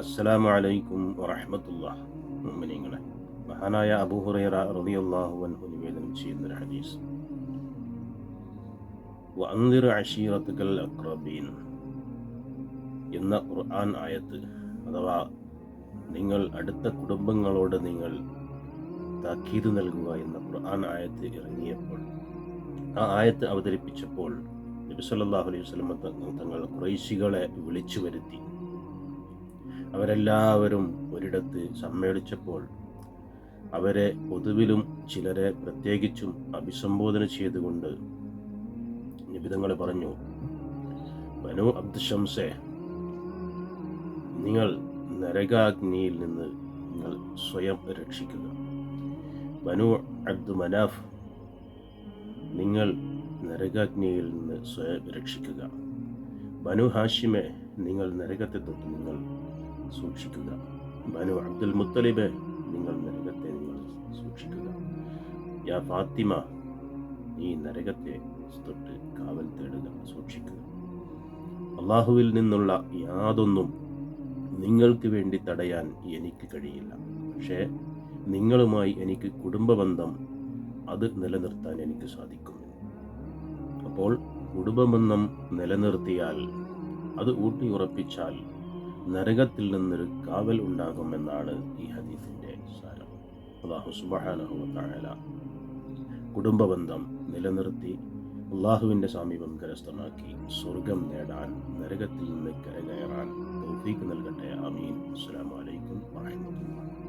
അസ്സലാമു അലൈക്കും വറഹ്മത്തുള്ളാഹി. മുഅ്മിനീങ്ങളെ, മഹാനായ അബൂ ഹുറൈറ റളിയല്ലാഹു അൻഹു നിവേദനം ചെയ്യുന്ന ഒരു ഹദീസ്, വഅൻദിർ അശീറതകൽ അഖ്റബീൻ എന്ന ഖുർആൻ ആയത്ത്, അഥവാ നിങ്ങൾ അടുത്ത കുടുംബങ്ങളോട് നിങ്ങൾ താക്കീത് നൽകുക എന്ന ഖുർആൻ ആയത്ത് ഇറങ്ങിയപ്പോൾ, ആ ആയത്ത് അവതരിപ്പിച്ചപ്പോൾ നബി സല്ലല്ലാഹു അലൈഹി വസല്ലം തങ്ങൾ ഖുറൈശികളെ വിളിച്ചു വരുത്തി. അവരെല്ലാവരും ഒരിടത്ത് സമ്മേളിച്ചപ്പോൾ അവരെ പൊതുവിലും ചിലരെ പ്രത്യേകിച്ചും അഭിസംബോധന ചെയ്തുകൊണ്ട് നിബിതങ്ങൾ പറഞ്ഞു, ബനു അബ്ദ് ഷംസെ, നിങ്ങൾ നരകാഗ്നിയിൽ നിന്ന് നിങ്ങൾ സ്വയം രക്ഷിക്കുക. ബനു അബ്ദു മനാഫ്, നിങ്ങൾ നരകാഗ്നിയിൽ നിന്ന് സ്വയം രക്ഷിക്കുക. ബനു ഹാഷിമെ, നിങ്ങൾ നരകത്തെ തൊട്ട് നിങ്ങൾ സൂക്ഷിക്കുക. ബനു അബ്ദുൽ മുത്തലിബെ, നിങ്ങൾ നരകത്തെ നിങ്ങൾ സൂക്ഷിക്കുക. യാ ഫാത്തിമ, ഈ നരകത്തെ തൊട്ട് കാവൽ തേടുക, സൂക്ഷിക്കുക. അള്ളാഹുവിൽ നിന്നുള്ള യാതൊന്നും നിങ്ങൾക്ക് വേണ്ടി തടയാൻ എനിക്ക് കഴിയില്ല. പക്ഷേ നിങ്ങളുമായി എനിക്ക് കുടുംബബന്ധം, അത് നിലനിർത്താൻ എനിക്ക് സാധിക്കും. അപ്പോൾ കുടുംബബന്ധം നിലനിർത്തിയാൽ, അത് ഊട്ടിയുറപ്പിച്ചാൽ നരകത്തിൽ നിന്നൊരു കാവൽ ഉണ്ടാകുമെന്നാണ് ഈ ഹദീസിൻ്റെ സാരം. അല്ലാഹു സുബ്ഹാനഹു വ തആല കുടുംബബന്ധം നിലനിർത്തി അള്ളാഹുവിൻ്റെ സമീപം കരസ്ഥമാക്കി സ്വർഗം നേടാൻ, നരകത്തിൽ നിന്ന് കരകയറാൻ തൗഫീഖ് നൽകട്ടെ. ആമീൻ. അസ്സലാമു അലൈക്കും വറഹ്മത്തുള്ളാഹി.